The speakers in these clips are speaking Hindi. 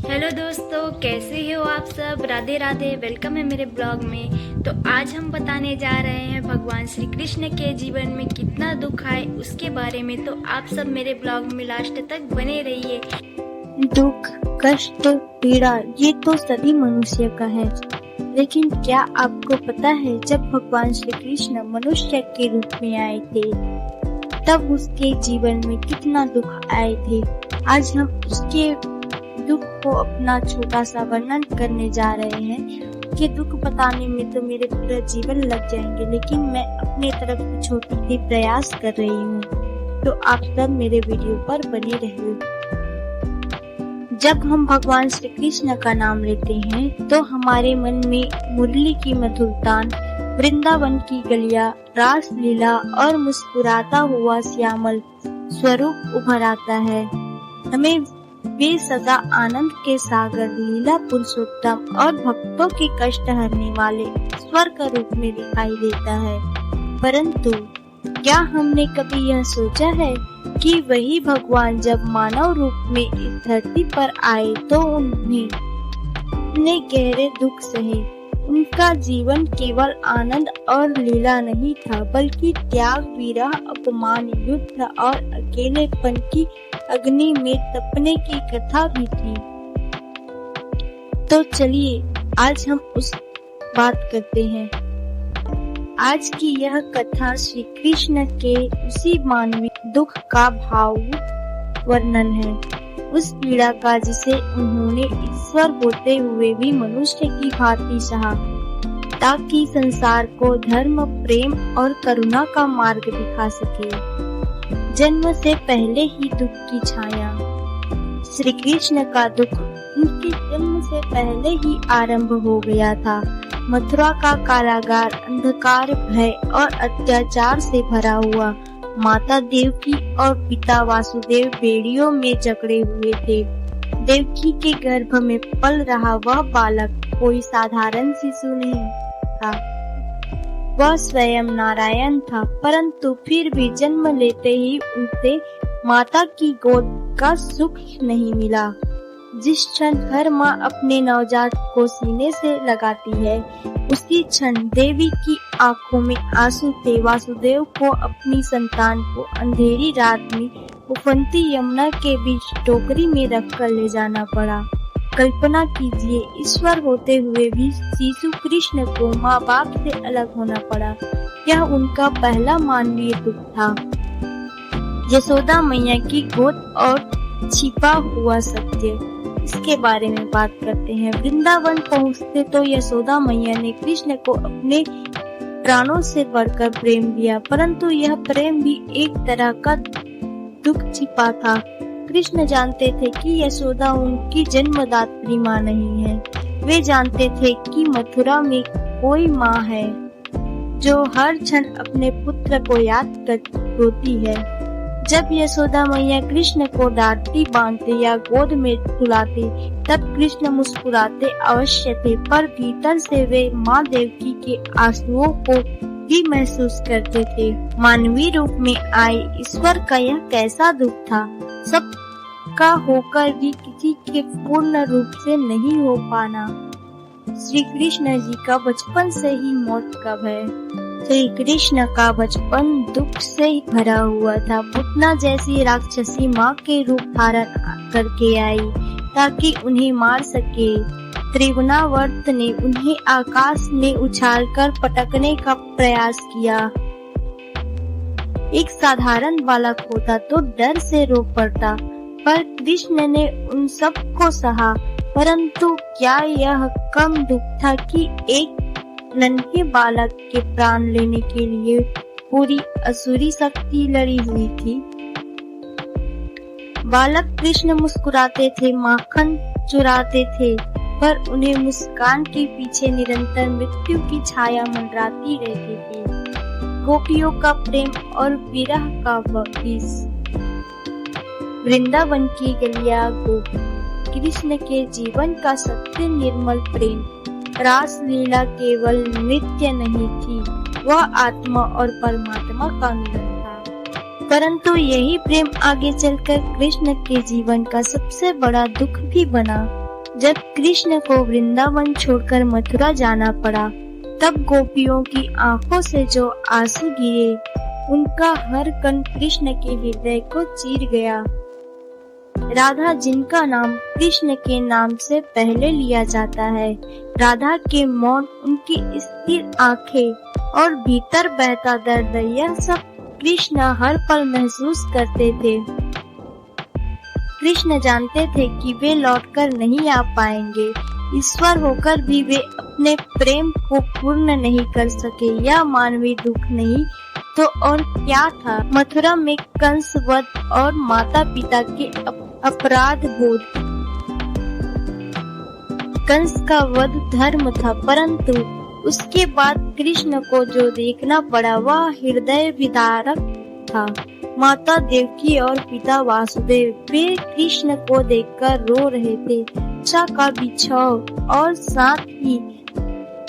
हेलो दोस्तों, कैसे हो आप सब। राधे राधे, वेलकम है मेरे ब्लॉग में। तो आज हम बताने जा रहे हैं भगवान श्री कृष्ण के जीवन में कितना दुख आए उसके बारे में। तो आप सब मेरे ब्लॉग में लास्ट तक बने रहिए। दुख, कष्ट, पीड़ा ये तो सभी मनुष्य का है, लेकिन क्या आपको पता है जब भगवान श्री कृष्ण मनुष्य के रूप में आए थे तब उसके जीवन में कितना दुख आए थे। आज हम उसके दुख को अपना छोटा सा वर्णन करने जा रहे हैं कि दुख बताने में तो मेरे पूरा जीवन लग जाएंगे, लेकिन मैं अपने तरफ से छोटी सी प्रयास कर रही हूँ। तो आप सब मेरे वीडियो पर बने रहिए। जब हम भगवान श्री कृष्ण का नाम लेते हैं तो हमारे मन में मुरली की मधुर तान, वृंदावन की गलियां, रास लीला और मुस्कुराता हुआ श्यामल स्वरूप उभर आता है। हमें वे सदा आनंद के सागर, लीला पुरुषोत्तम और भक्तों के कष्ट हरने वाले ईश्वर का रूप में दिखाई देता है। परंतु क्या हमने कभी यह सोचा है कि वही भगवान जब मानव रूप में इस धरती पर आए तो उन्हें गहरे दुख सहे। उनका जीवन केवल आनंद और लीला नहीं था, बल्कि त्याग, विरह, अपमान, युद्ध और अकेलेपन की अग्नि में तपने की कथा भी थी। तो चलिए आज हम उस बात करते हैं। आज की यह कथा श्री कृष्ण के उसी मानवीय दुख का भावुक वर्णन है, उस पीड़ा का जिसे उन्होंने ईश्वर होते हुए भी मनुष्य की भांति सहा, ताकि संसार को धर्म, प्रेम और करुणा का मार्ग दिखा सके। जन्म से पहले ही दुख की छाया। श्री कृष्ण का दुख उनके जन्म से पहले ही आरंभ हो गया था। मथुरा का कारागार अंधकार, भय और अत्याचार से भरा हुआ। माता देवकी और पिता वासुदेव बेड़ियों में जकड़े हुए थे। देवकी के गर्भ में पल रहा वह बालक कोई साधारण शिशु नहीं था, वह स्वयं नारायण था। परंतु फिर भी जन्म लेते ही उसे माता की गोद का सुख नहीं मिला। जिस क्षण हर माँ अपने नवजात को सीने से लगाती है, उसी क्षण देवी की आंखों में आंसू थे। वासुदेव को अपनी संतान को अंधेरी रात में उफनती यमुना के बीच टोकरी में रखकर ले जाना पड़ा। कल्पना कीजिए, ईश्वर होते हुए भी शिशु कृष्ण को माँ बाप से अलग होना पड़ा। यह उनका पहला मानवीय दुख था। यशोदा मैया की गोद और छिपा हुआ सत्य, इसके बारे में बात करते हैं। वृंदावन पहुँचते तो यशोदा मैया ने कृष्ण को अपने प्राणों से बढ़कर प्रेम दिया, परंतु यह प्रेम भी एक तरह का दुख छिपा था। कृष्ण जानते थे कि यशोदा उनकी जन्मदात्री माँ नहीं है। वे जानते थे कि मथुरा में कोई माँ है जो हर क्षण अपने पुत्र को याद कर रोती है। जब यशोदा मैया कृष्ण को डांटती, बांधते या गोद में सुलाती, तब कृष्ण मुस्कुराते अवश्य थे, पर भीतर से वे माँ देवकी के आंसुओं को भी महसूस करते थे। मानवीय रूप में आए ईश्वर का यह कैसा दुख था। सब का होकर भी किसी के पूर्ण रूप से नहीं हो पाना। श्री कृष्ण जी का बचपन से ही मौत का भय। श्री कृष्ण का बचपन दुख से ही भरा हुआ था। पुतना जैसी राक्षसी माँ के रूप धारण करके आई ताकि उन्हें मार सके। त्रिगुणावर्त ने उन्हें आकाश में उछालकर पटकने का प्रयास किया। एक साधारण बालक होता तो डर से रो पड़ता, पर कृष्ण ने उन सब को सहा। परंतु क्या यह कम दुख था कि एक नन्हे बालक के प्राण लेने के लिए पूरी असुरी शक्ति लड़ी हुई थी। बालक कृष्ण मुस्कुराते थे, माखन चुराते थे, पर उन्हें मुस्कान के पीछे निरंतर मृत्यु की छाया मंडराती रहती थी। गोपियों का प्रेम और विरह का विष। वृंदावन की गलियां, गोपी, कृष्ण के जीवन का सबसे निर्मल प्रेम। रास लीला केवल नृत्य नहीं थी, वह आत्मा और परमात्मा का मिलन था। परंतु यही प्रेम आगे चलकर कृष्ण के जीवन का सबसे बड़ा दुख भी बना। जब कृष्ण को वृंदावन छोड़कर मथुरा जाना पड़ा, तब गोपियों की आंखों से जो आंसू गिरे, उनका हर कण कृष्ण के हृदय को चीर गया। राधा, जिनका नाम कृष्ण के नाम से पहले लिया जाता है, राधा के मौन, उनकी स्थिर आंखें और भीतर बहता दर्द, यह सब कृष्ण हर पल महसूस करते थे। कृष्ण जानते थे कि वे लौटकर नहीं आ पाएंगे। ईश्वर होकर भी वे अपने प्रेम को पूर्ण नहीं कर सके। यह मानवीय दुख नहीं तो और क्या था? मथुरा में कंस वध और माता पिता के अपराध बोध। कंस का वध धर्म था, परंतु उसके बाद कृष्ण को जो देखना पड़ा वह हृदय विदारक था। माता देवकी और पिता वासुदेव, वे कृष्ण को देखकर रो रहे थे। इच्छा का बिछाव और साथ ही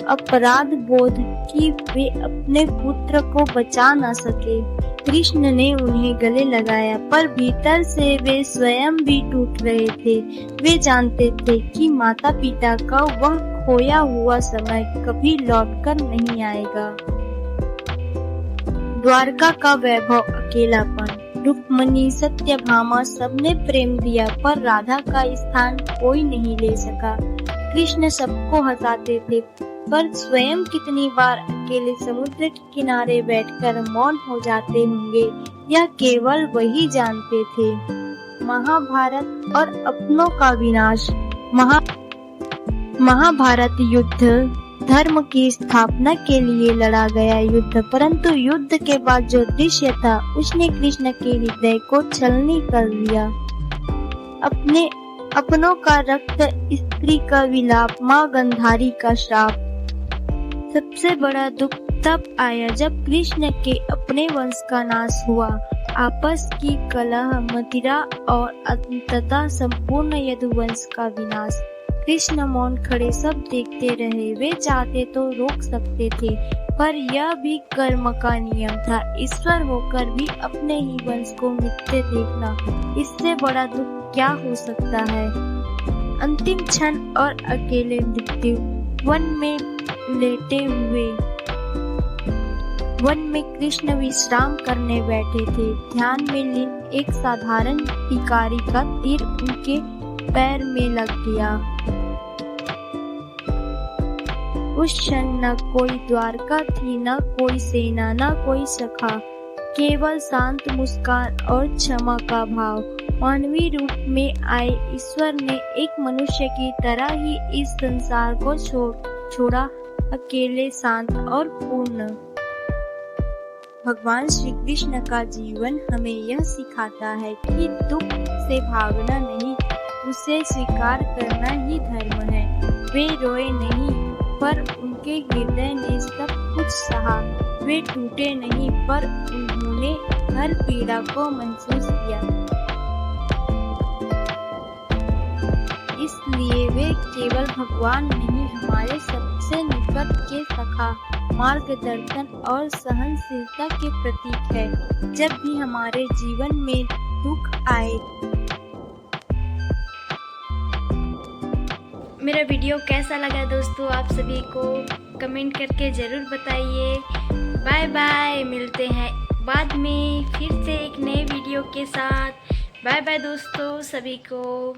अपराध बोध कि वे अपने पुत्र को बचा न सके। कृष्ण ने उन्हें गले लगाया, पर भीतर से वे स्वयं भी टूट रहे थे। वे जानते थे कि माता पिता का वह खोया हुआ समय कभी लौटकर नहीं आएगा। द्वारका का वैभव, अकेलापन। रुक्मिणी, सत्यभामा सबने प्रेम दिया, पर राधा का स्थान कोई नहीं ले सका। कृष्ण सबको हंसाते थे, पर स्वयं कितनी बार अकेले समुद्र के किनारे बैठकर मौन हो जाते होंगे, यह केवल वही जानते थे। महाभारत और अपनों का विनाश। महाभारत युद्ध धर्म की स्थापना के लिए लड़ा गया युद्ध, परंतु युद्ध के बाद जो दृश्य था उसने कृष्ण के हृदय को छलनी कर दिया। अपनों का रक्त, स्त्री का विलाप, माँ गंधारी का श्राप। सबसे बड़ा दुख तब आया जब कृष्ण के अपने वंश का नाश हुआ। आपस की कलह, मदिरा और अंततः संपूर्ण यदुवंश का विनाश। कृष्ण मौन खड़े सब देखते रहे। वे चाहते तो रोक सकते थे, पर यह भी कर्म का नियम था। ईश्वर होकर भी अपने ही वंश को मिटते देखना, इससे बड़ा दुख क्या हो सकता है? अंतिम क्षण और अकेले मृत्यु। वन में लेटे हुए, वन में कृष्ण विश्राम करने बैठे थे। ध्यान में लीन एक साधारण भिखारी का तीर उनके पैर में लग गया। उस क्षण न कोई द्वारका थी, न कोई सेना, न कोई सखा, केवल शांत मुस्कान और क्षमा का भाव। मानवीय रूप में आए ईश्वर ने एक मनुष्य की तरह ही इस संसार को छोड़ा, अकेले, शांत और पूर्ण। भगवान श्री कृष्ण का जीवन हमें यह सिखाता है कि दुख से भागना नहीं, उसे स्वीकार करना ही धर्म है। वे रोए नहीं, पर उनके हृदय ने सब कुछ सहा। वे टूटे नहीं, पर उन्होंने हर पीड़ा को महसूस किया। इसलिए वे केवल भगवान नहीं, हमारे सबसे निकट के सखा, मार्गदर्शन और सहनशीलता के प्रतीक है। जब भी हमारे जीवन में दुख आए। मेरा वीडियो कैसा लगा दोस्तों, आप सभी को कमेंट करके ज़रूर बताइए। बाय बाय, मिलते हैं बाद में फिर से एक नए वीडियो के साथ। बाय बाय दोस्तों सभी को।